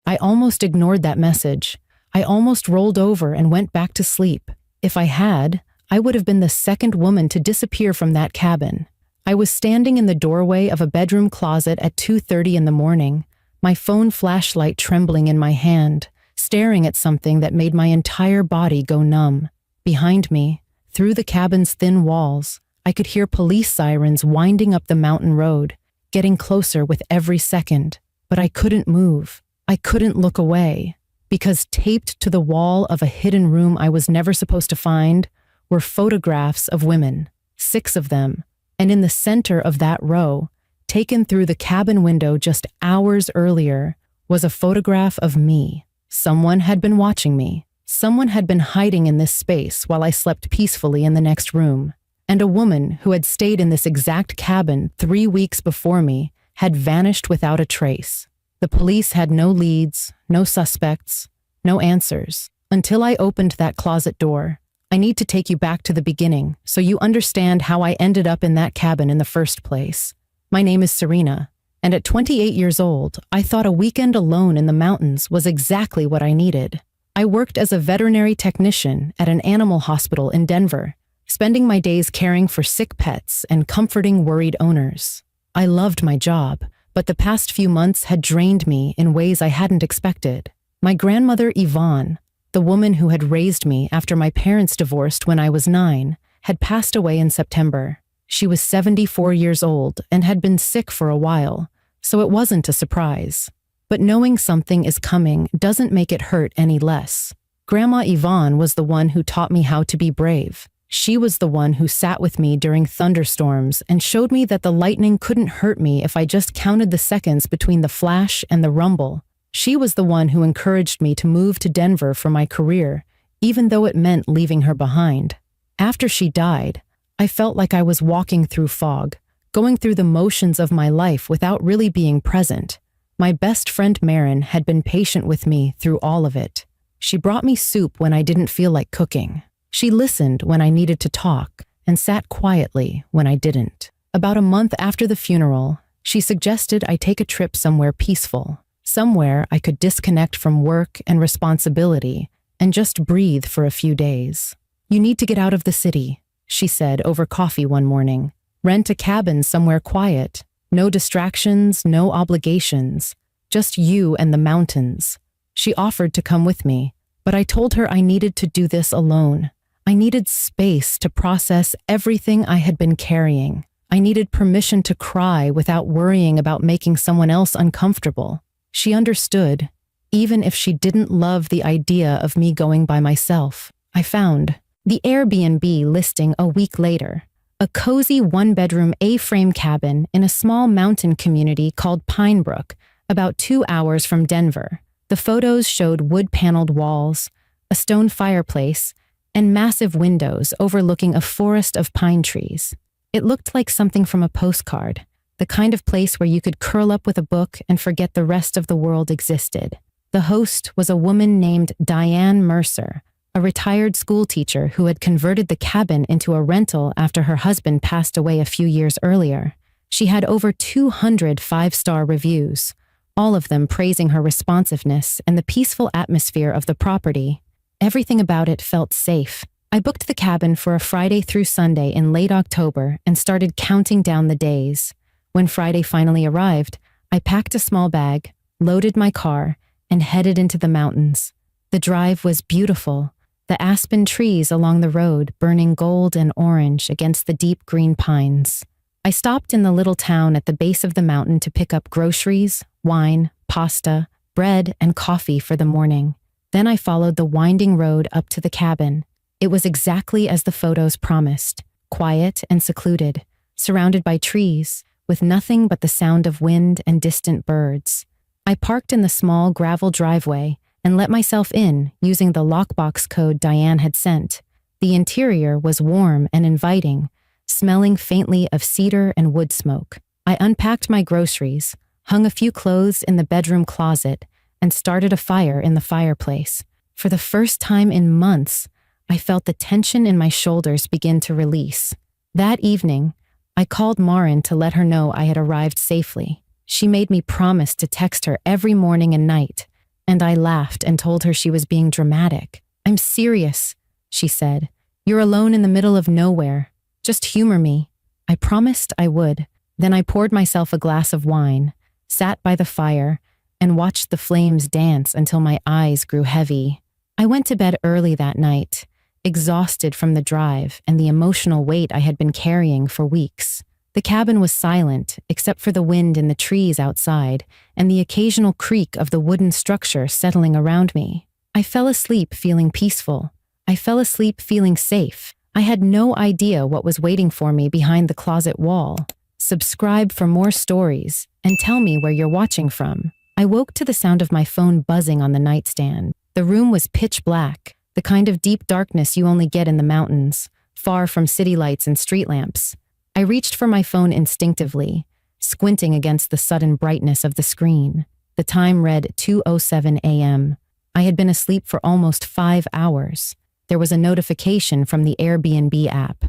I almost ignored that message. I almost rolled over and went back to sleep. If I had, I would have been the second woman to disappear from that cabin. I was standing in the doorway of a bedroom closet at 2:30 in the morning, my phone flashlight trembling in my hand, staring at something that made my entire body go numb. Behind me, through the cabin's thin walls, I could hear police sirens winding up the mountain road, getting closer with every second. But I couldn't move. I couldn't look away, because taped to the wall of a hidden room I was never supposed to find were photographs of women, 6 of them, and in the center of that row, taken through the cabin window just hours earlier, was a photograph of me. Someone had been watching me. Someone had been hiding in this space while I slept peacefully in the next room. And a woman who had stayed in this exact cabin 3 weeks before me had vanished without a trace. The police had no leads, no suspects, no answers, until I opened that closet door. I need to take you back to the beginning so you understand how I ended up in that cabin in the first place. My name is Serena, and at 28 years old, I thought a weekend alone in the mountains was exactly what I needed. I worked as a veterinary technician at an animal hospital in Denver, spending my days caring for sick pets and comforting worried owners. I loved my job, but the past few months had drained me in ways I hadn't expected. My grandmother Yvonne, the woman who had raised me after my parents divorced when I was 9, had passed away in September. She was 74 years old and had been sick for a while, so it wasn't a surprise. But knowing something is coming doesn't make it hurt any less. Grandma Yvonne was the one who taught me how to be brave. She was the one who sat with me during thunderstorms and showed me that the lightning couldn't hurt me if I just counted the seconds between the flash and the rumble. She was the one who encouraged me to move to Denver for my career, even though it meant leaving her behind. After she died, I felt like I was walking through fog, going through the motions of my life without really being present. My best friend Marin had been patient with me through all of it. She brought me soup when I didn't feel like cooking. She listened when I needed to talk and sat quietly when I didn't. About a month after the funeral, she suggested I take a trip somewhere peaceful, somewhere I could disconnect from work and responsibility and just breathe for a few days. "You need to get out of the city," she said over coffee one morning. "Rent a cabin somewhere quiet. No distractions, no obligations. Just you and the mountains." She offered to come with me, but I told her I needed to do this alone. I needed space to process everything I had been carrying. I needed permission to cry without worrying about making someone else uncomfortable. She understood, even if she didn't love the idea of me going by myself. I found the Airbnb listing a week later, a cozy 1-bedroom A-frame cabin in a small mountain community called Pinebrook, about 2 hours from Denver. The photos showed wood-paneled walls, a stone fireplace, and massive windows overlooking a forest of pine trees. It looked like something from a postcard, the kind of place where you could curl up with a book and forget the rest of the world existed. The host was a woman named Diane Mercer, a retired school teacher who had converted the cabin into a rental after her husband passed away a few years earlier. She had over 200 5-star reviews, all of them praising her responsiveness and the peaceful atmosphere of the property. Everything about it felt safe. I booked the cabin for a Friday through Sunday in late October and started counting down the days. When Friday finally arrived, I packed a small bag, loaded my car, and headed into the mountains. The drive was beautiful, the aspen trees along the road burning gold and orange against the deep green pines. I stopped in the little town at the base of the mountain to pick up groceries, wine, pasta, bread, and coffee for the morning. Then I followed the winding road up to the cabin. It was exactly as the photos promised, quiet and secluded, surrounded by trees, with nothing but the sound of wind and distant birds. I parked in the small gravel driveway and let myself in using the lockbox code Diane had sent. The interior was warm and inviting, smelling faintly of cedar and wood smoke. I unpacked my groceries, hung a few clothes in the bedroom closet, and started a fire in the fireplace. For the first time in months, I felt the tension in my shoulders begin to release. That evening, I called Marin to let her know I had arrived safely. She made me promise to text her every morning and night, And I laughed and told her she was being dramatic. "I'm serious," she said. "You're alone in the middle of nowhere. Just humor me." I promised I would. Then I poured myself a glass of wine, sat by the fire, and watched the flames dance until my eyes grew heavy. I went to bed early that night, exhausted from the drive and the emotional weight I had been carrying for weeks. The cabin was silent, except for the wind in the trees outside and the occasional creak of the wooden structure settling around me. I fell asleep feeling peaceful. I fell asleep feeling safe. I had no idea what was waiting for me behind the closet wall. Subscribe for more stories and tell me where you're watching from. I woke to the sound of my phone buzzing on the nightstand. The room was pitch black, the kind of deep darkness you only get in the mountains, far from city lights and street lamps. I reached for my phone instinctively, squinting against the sudden brightness of the screen. The time read 2:07 a.m. I had been asleep for almost 5 hours. There was a notification from the Airbnb app.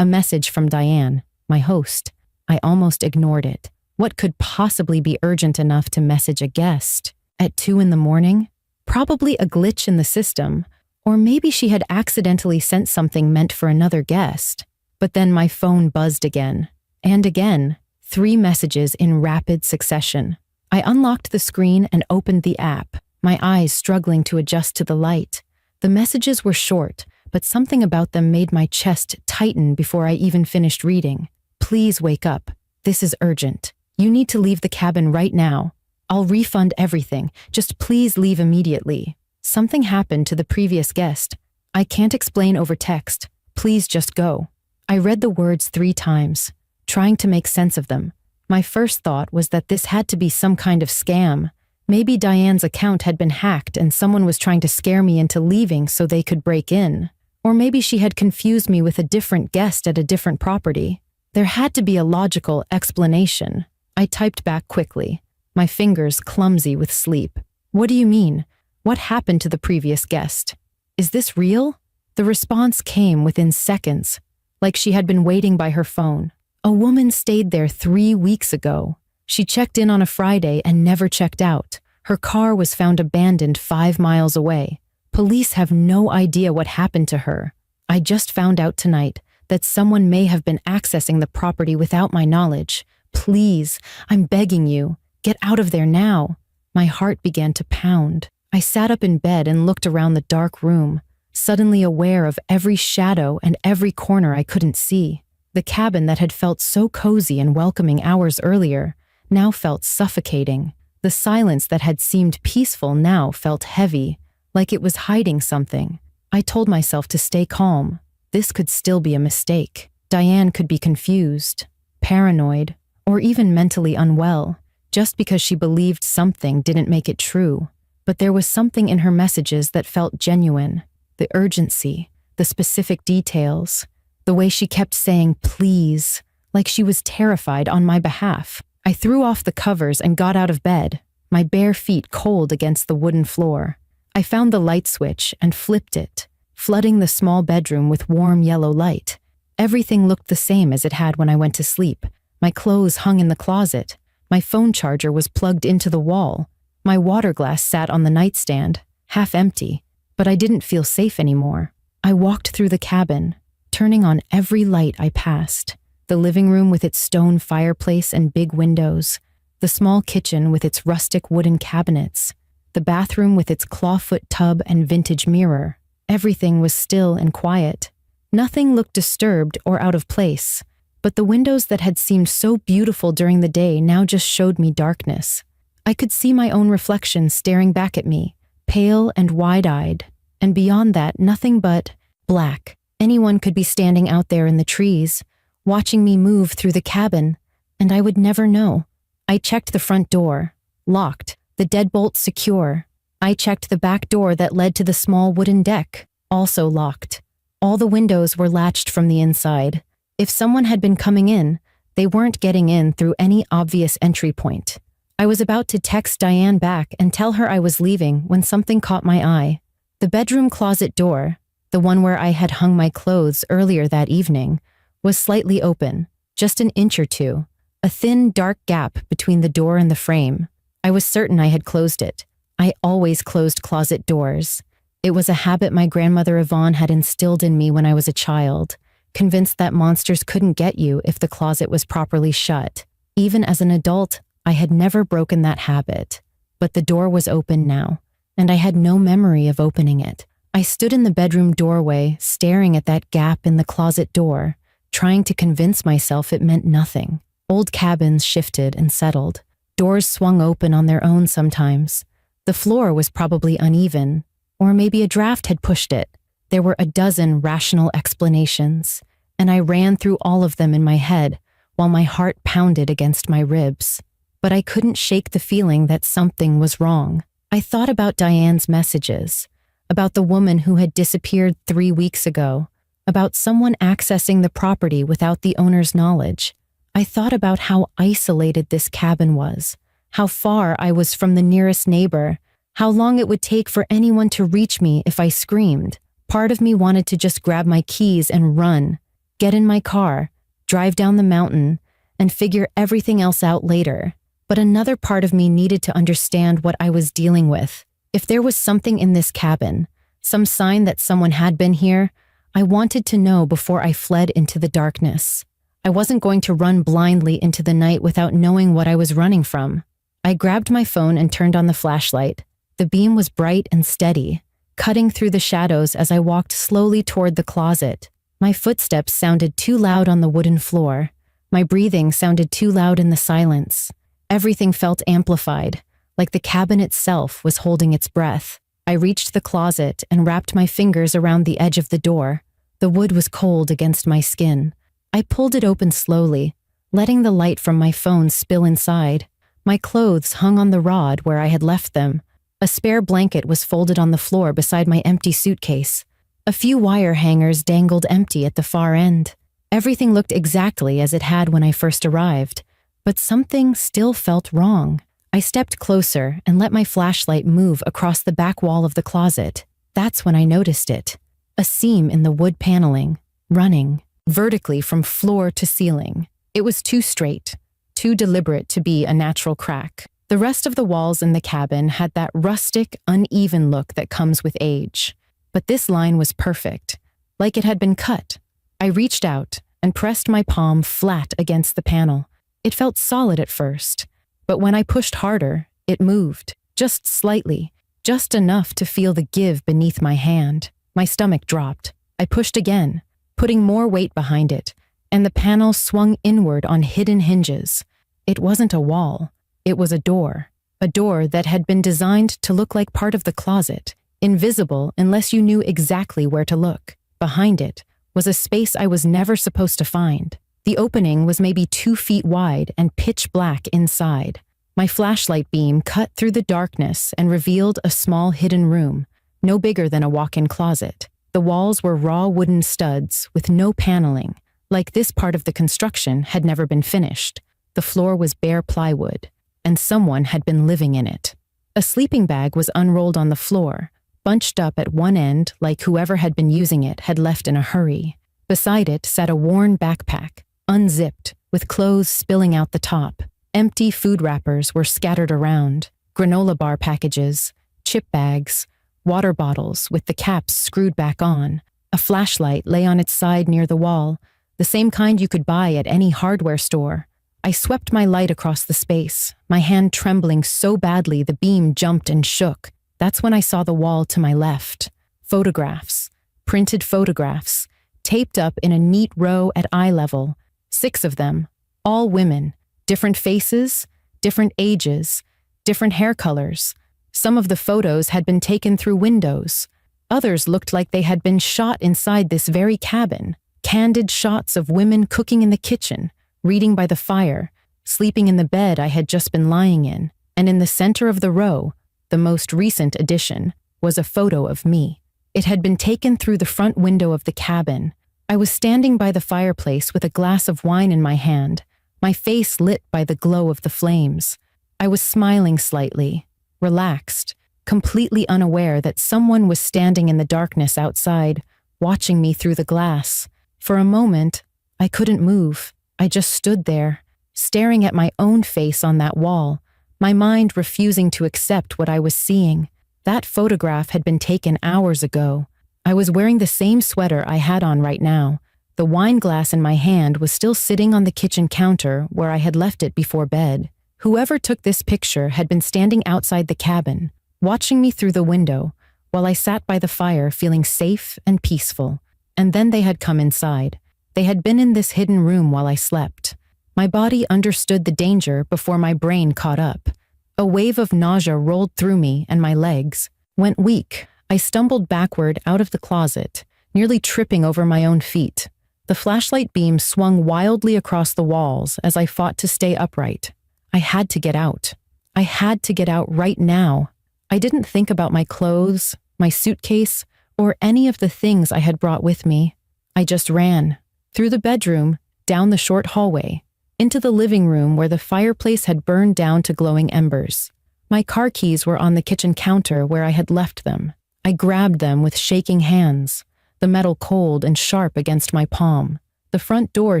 A message from Diane, my host. I almost ignored it. What could possibly be urgent enough to message a guest? At 2 in the morning? Probably a glitch in the system, or maybe she had accidentally sent something meant for another guest. But then my phone buzzed again. And again. 3 messages in rapid succession. I unlocked the screen and opened the app, my eyes struggling to adjust to the light. The messages were short, but something about them made my chest tighten before I even finished reading. "Please wake up. This is urgent. You need to leave the cabin right now. I'll refund everything. Just please leave immediately. Something happened to the previous guest. I can't explain over text. Please just go." I read the words 3 times, trying to make sense of them. My first thought was that this had to be some kind of scam. Maybe Diane's account had been hacked and someone was trying to scare me into leaving so they could break in. Or maybe she had confused me with a different guest at a different property. There had to be a logical explanation. I typed back quickly, my fingers clumsy with sleep. "What do you mean? What happened to the previous guest? Is this real?" The response came within seconds, like she had been waiting by her phone. "A woman stayed there 3 weeks ago. She checked in on a Friday and never checked out. Her car was found abandoned 5 miles away. Police have no idea what happened to her. I just found out tonight that someone may have been accessing the property without my knowledge. Please, I'm begging you, get out of there now." My heart began to pound. I sat up in bed and looked around the dark room, suddenly aware of every shadow and every corner I couldn't see. The cabin that had felt so cozy and welcoming hours earlier now felt suffocating. The silence that had seemed peaceful now felt heavy, like it was hiding something. I told myself to stay calm. This could still be a mistake. Diane could be confused, paranoid, or even mentally unwell. Just because she believed something didn't make it true. But there was something in her messages that felt genuine. The urgency, the specific details, the way she kept saying please, like she was terrified on my behalf. I threw off the covers and got out of bed, my bare feet cold against the wooden floor. I found the light switch and flipped it, flooding the small bedroom with warm yellow light. Everything looked the same as it had when I went to sleep. My clothes hung in the closet. My phone charger was plugged into the wall. My water glass sat on the nightstand, half empty, but I didn't feel safe anymore. I walked through the cabin, turning on every light I passed. The living room with its stone fireplace and big windows, the small kitchen with its rustic wooden cabinets, the bathroom with its clawfoot tub and vintage mirror. Everything was still and quiet. Nothing looked disturbed or out of place, but the windows that had seemed so beautiful during the day now just showed me darkness. I could see my own reflection staring back at me, pale and wide-eyed, and beyond that, nothing but black. Anyone could be standing out there in the trees, watching me move through the cabin, and I would never know. I checked the front door, locked, the deadbolt secure. I checked the back door that led to the small wooden deck, also locked. All the windows were latched from the inside. If someone had been coming in, they weren't getting in through any obvious entry point. I was about to text Diane back and tell her I was leaving when something caught my eye. The bedroom closet door, the one where I had hung my clothes earlier that evening, was slightly open, just an inch or two, a thin, dark gap between the door and the frame. I was certain I had closed it. I always closed closet doors. It was a habit my grandmother Yvonne had instilled in me when I was a child, convinced that monsters couldn't get you if the closet was properly shut. Even as an adult, I had never broken that habit. But the door was open now, and I had no memory of opening it. I stood in the bedroom doorway, staring at that gap in the closet door, trying to convince myself it meant nothing. Old cabins shifted and settled. Doors swung open on their own sometimes. The floor was probably uneven, or maybe a draft had pushed it. There were a dozen rational explanations, and I ran through all of them in my head while my heart pounded against my ribs. But I couldn't shake the feeling that something was wrong. I thought about Diane's messages, about the woman who had disappeared 3 weeks ago, about someone accessing the property without the owner's knowledge. I thought about how isolated this cabin was, how far I was from the nearest neighbor, how long it would take for anyone to reach me if I screamed. Part of me wanted to just grab my keys and run, get in my car, drive down the mountain, and figure everything else out later. But another part of me needed to understand what I was dealing with. If there was something in this cabin, some sign that someone had been here, I wanted to know before I fled into the darkness. I wasn't going to run blindly into the night without knowing what I was running from. I grabbed my phone and turned on the flashlight. The beam was bright and steady, cutting through the shadows as I walked slowly toward the closet. My footsteps sounded too loud on the wooden floor. My breathing sounded too loud in the silence. Everything felt amplified, like the cabin itself was holding its breath. I reached the closet and wrapped my fingers around the edge of the door. The wood was cold against my skin. I pulled it open slowly, letting the light from my phone spill inside. My clothes hung on the rod where I had left them. A spare blanket was folded on the floor beside my empty suitcase. A few wire hangers dangled empty at the far end. Everything looked exactly as it had when I first arrived, but something still felt wrong. I stepped closer and let my flashlight move across the back wall of the closet. That's when I noticed it. A seam in the wood paneling, running vertically from floor to ceiling. It was too straight, too deliberate to be a natural crack. The rest of the walls in the cabin had that rustic, uneven look that comes with age. But this line was perfect, like it had been cut. I reached out and pressed my palm flat against the panel. It felt solid at first, but when I pushed harder, it moved, just slightly, just enough to feel the give beneath my hand. My stomach dropped. I pushed again, putting more weight behind it, and the panel swung inward on hidden hinges. It wasn't a wall. It was a door that had been designed to look like part of the closet, invisible unless you knew exactly where to look. Behind it was a space I was never supposed to find. The opening was maybe 2 feet wide and pitch black inside. My flashlight beam cut through the darkness and revealed a small hidden room, no bigger than a walk-in closet. The walls were raw wooden studs with no paneling, like this part of the construction had never been finished. The floor was bare plywood, and someone had been living in it. A sleeping bag was unrolled on the floor, bunched up at one end like whoever had been using it had left in a hurry. Beside it sat a worn backpack, unzipped, with clothes spilling out the top. Empty food wrappers were scattered around, granola bar packages, chip bags, water bottles with the caps screwed back on. A flashlight lay on its side near the wall, the same kind you could buy at any hardware store. I swept my light across the space, my hand trembling so badly the beam jumped and shook. That's when I saw the wall to my left. Photographs, printed photographs, taped up in a neat row at eye level. 6 of them, all women, different faces, different ages, different hair colors. Some of the photos had been taken through windows. Others looked like they had been shot inside this very cabin. Candid shots of women cooking in the kitchen, reading by the fire, sleeping in the bed I had just been lying in. And in the center of the row, the most recent addition, was a photo of me. It had been taken through the front window of the cabin. I was standing by the fireplace with a glass of wine in my hand, my face lit by the glow of the flames. I was smiling slightly, relaxed, completely unaware that someone was standing in the darkness outside, watching me through the glass. For a moment, I couldn't move. I just stood there, staring at my own face on that wall, my mind refusing to accept what I was seeing. That photograph had been taken hours ago. I was wearing the same sweater I had on right now. The wine glass in my hand was still sitting on the kitchen counter where I had left it before bed. Whoever took this picture had been standing outside the cabin, watching me through the window, while I sat by the fire feeling safe and peaceful. And then they had come inside. They had been in this hidden room while I slept. My body understood the danger before my brain caught up. A wave of nausea rolled through me and my legs went weak. I stumbled backward out of the closet, nearly tripping over my own feet. The flashlight beam swung wildly across the walls as I fought to stay upright. I had to get out. I had to get out right now. I didn't think about my clothes, my suitcase, or any of the things I had brought with me. I just ran. Through the bedroom, down the short hallway, into the living room where the fireplace had burned down to glowing embers. My car keys were on the kitchen counter where I had left them. I grabbed them with shaking hands, the metal cold and sharp against my palm. The front door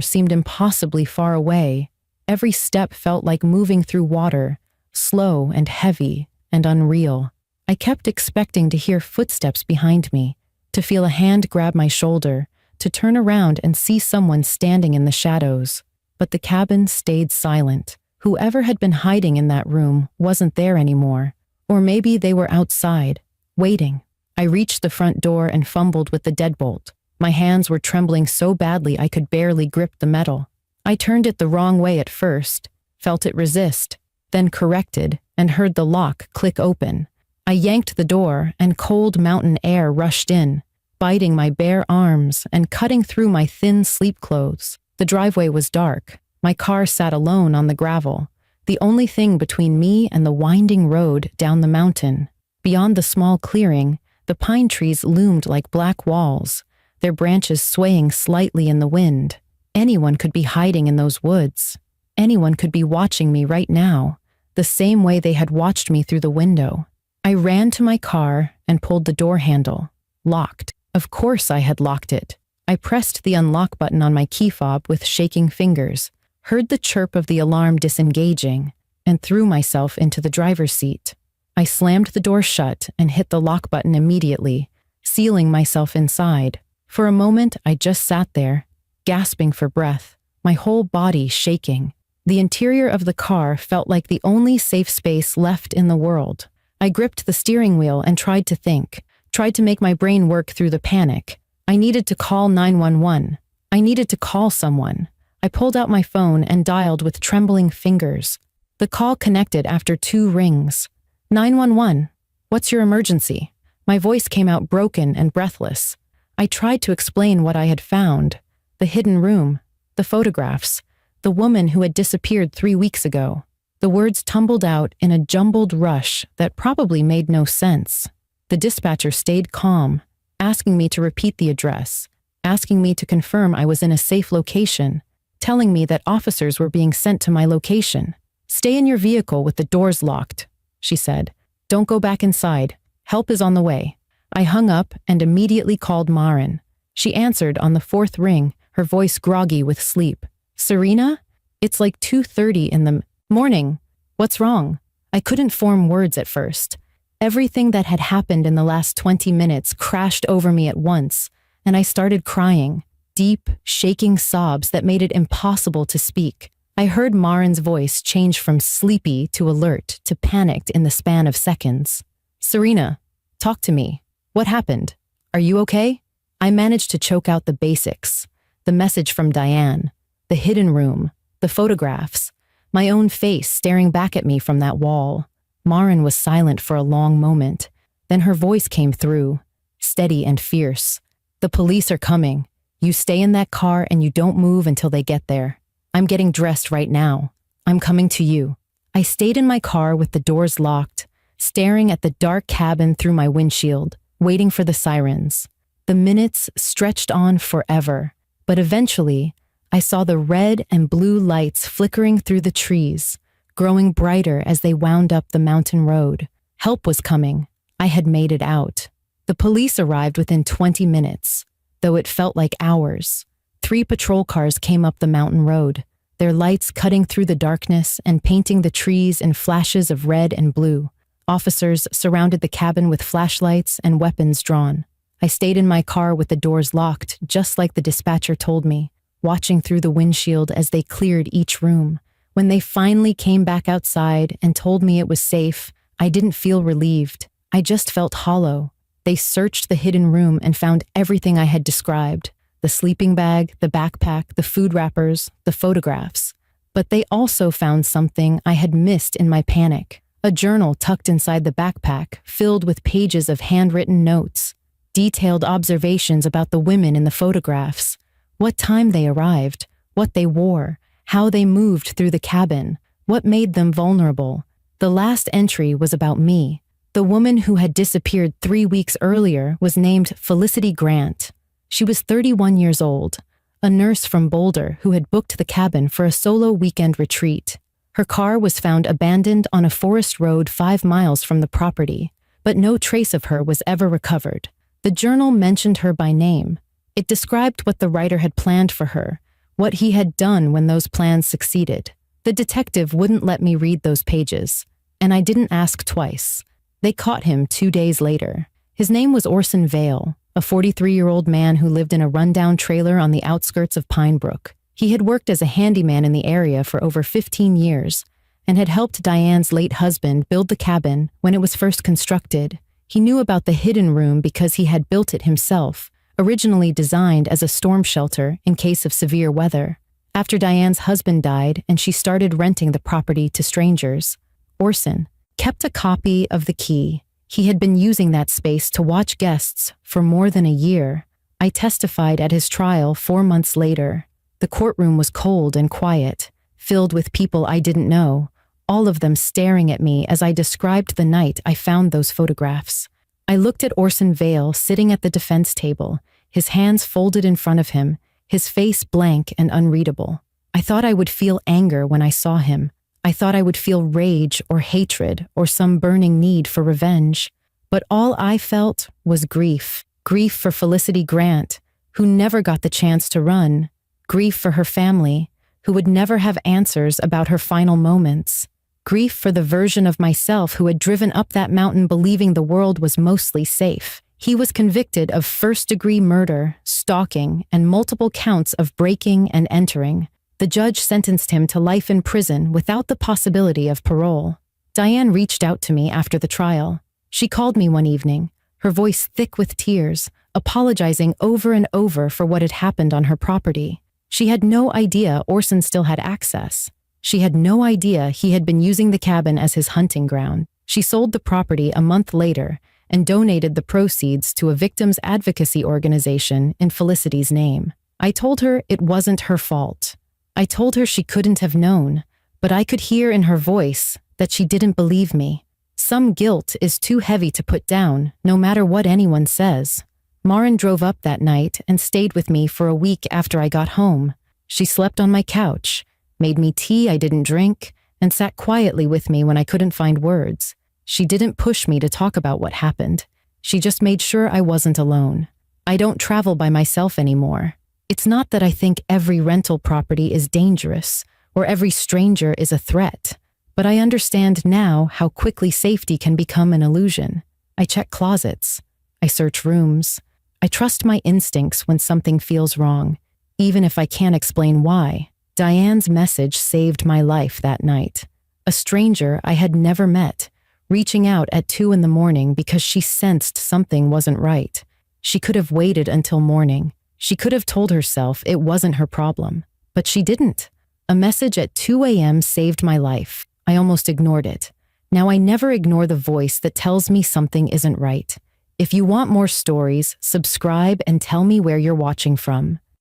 seemed impossibly far away. Every step felt like moving through water, slow and heavy and unreal. I kept expecting to hear footsteps behind me, to feel a hand grab my shoulder, to turn around and see someone standing in the shadows. But the cabin stayed silent. Whoever had been hiding in that room wasn't there anymore. Or maybe they were outside, waiting. I reached the front door and fumbled with the deadbolt. My hands were trembling so badly I could barely grip the metal. I turned it the wrong way at first, felt it resist, then corrected and heard the lock click open. I yanked the door and cold mountain air rushed in, biting my bare arms and cutting through my thin sleep clothes. The driveway was dark. My car sat alone on the gravel, the only thing between me and the winding road down the mountain. Beyond the small clearing, the pine trees loomed like black walls, their branches swaying slightly in the wind. Anyone could be hiding in those woods. Anyone could be watching me right now, the same way they had watched me through the window. I ran to my car and pulled the door handle. Locked. Of course I had locked it. I pressed the unlock button on my key fob with shaking fingers, heard the chirp of the alarm disengaging, and threw myself into the driver's seat. I slammed the door shut and hit the lock button immediately, sealing myself inside. For a moment, I just sat there, gasping for breath, my whole body shaking. The interior of the car felt like the only safe space left in the world. I gripped the steering wheel and tried to think, tried to make my brain work through the panic. I needed to call 911. I needed to call someone. I pulled out my phone and dialed with trembling fingers. The call connected after 2 rings. 911, what's your emergency? My voice came out broken and breathless. I tried to explain what I had found. The hidden room, the photographs, the woman who had disappeared 3 weeks ago. The words tumbled out in a jumbled rush that probably made no sense. The dispatcher stayed calm, asking me to repeat the address, asking me to confirm I was in a safe location, telling me that officers were being sent to my location. Stay in your vehicle with the doors locked, she said. Don't go back inside. Help is on the way. I hung up and immediately called Maren. She answered on the 4th ring, her voice groggy with sleep. Serena? It's like 2:30 in the morning. What's wrong? I couldn't form words at first. Everything that had happened in the last 20 minutes crashed over me at once, and I started crying, deep, shaking sobs that made it impossible to speak. I heard Maren's voice change from sleepy to alert to panicked in the span of seconds. Serena, talk to me. What happened? Are you okay? I managed to choke out the basics. The message from Diane, the hidden room, the photographs, my own face staring back at me from that wall. Maren was silent for a long moment. Then her voice came through, steady and fierce. The police are coming. You stay in that car and you don't move until they get there. I'm getting dressed right now. I'm coming to you. I stayed in my car with the doors locked, staring at the dark cabin through my windshield, waiting for the sirens. The minutes stretched on forever, but eventually, I saw the red and blue lights flickering through the trees, growing brighter as they wound up the mountain road. Help was coming. I had made it out. The police arrived within 20 minutes, though it felt like hours. 3 patrol cars came up the mountain road, their lights cutting through the darkness and painting the trees in flashes of red and blue. Officers surrounded the cabin with flashlights and weapons drawn. I stayed in my car with the doors locked, just like the dispatcher told me, watching through the windshield as they cleared each room. When they finally came back outside and told me it was safe, I didn't feel relieved. I just felt hollow. They searched the hidden room and found everything I had described: the sleeping bag, the backpack, the food wrappers, the photographs. But they also found something I had missed in my panic: a journal tucked inside the backpack, filled with pages of handwritten notes, detailed observations about the women in the photographs, what time they arrived, what they wore, how they moved through the cabin, what made them vulnerable. The last entry was about me. The woman who had disappeared 3 weeks earlier was named Felicity Grant. She was 31 years old, a nurse from Boulder who had booked the cabin for a solo weekend retreat. Her car was found abandoned on a forest road 5 miles from the property, but no trace of her was ever recovered. The journal mentioned her by name. It described what the writer had planned for her, what he had done when those plans succeeded. The detective wouldn't let me read those pages, and I didn't ask twice. They caught him 2 days later. His name was Orson Vale, a 43-year-old man who lived in a rundown trailer on the outskirts of Pine Brook. He had worked as a handyman in the area for over 15 years and had helped Diane's late husband build the cabin when it was first constructed. He knew about the hidden room because he had built it himself, originally designed as a storm shelter in case of severe weather. After Diane's husband died and she started renting the property to strangers, Orson kept a copy of the key. He had been using that space to watch guests for more than a year. I testified at his trial 4 months later. The courtroom was cold and quiet, filled with people I didn't know, all of them staring at me as I described the night I found those photographs. I looked at Orson Vale sitting at the defense table, his hands folded in front of him, his face blank and unreadable. I thought I would feel anger when I saw him. I thought I would feel rage or hatred or some burning need for revenge. But all I felt was grief. Grief for Felicity Grant, who never got the chance to run. Grief for her family, who would never have answers about her final moments. Grief for the version of myself who had driven up that mountain believing the world was mostly safe. He was convicted of first-degree murder, stalking, and multiple counts of breaking and entering. The judge sentenced him to life in prison without the possibility of parole. Diane reached out to me after the trial. She called me one evening, her voice thick with tears, apologizing over and over for what had happened on her property. She had no idea Orson still had access. She had no idea he had been using the cabin as his hunting ground. She sold the property a month later and donated the proceeds to a victims advocacy organization in Felicity's name. I told her it wasn't her fault. I told her she couldn't have known, but I could hear in her voice that she didn't believe me. Some guilt is too heavy to put down, no matter what anyone says. Maren drove up that night and stayed with me for a week after I got home. She slept on my couch, made me tea I didn't drink, and sat quietly with me when I couldn't find words. She didn't push me to talk about what happened. She just made sure I wasn't alone. I don't travel by myself anymore. It's not that I think every rental property is dangerous or every stranger is a threat, but I understand now how quickly safety can become an illusion. I check closets. I search rooms. I trust my instincts when something feels wrong, even if I can't explain why. Diane's message saved my life that night. A stranger I had never met, reaching out at 2 a.m. because she sensed something wasn't right. She could have waited until morning. She could have told herself it wasn't her problem, but she didn't. A message at 2 a.m. saved my life. I almost ignored it. Now I never ignore the voice that tells me something isn't right. If you want more stories, subscribe and tell me where you're watching from.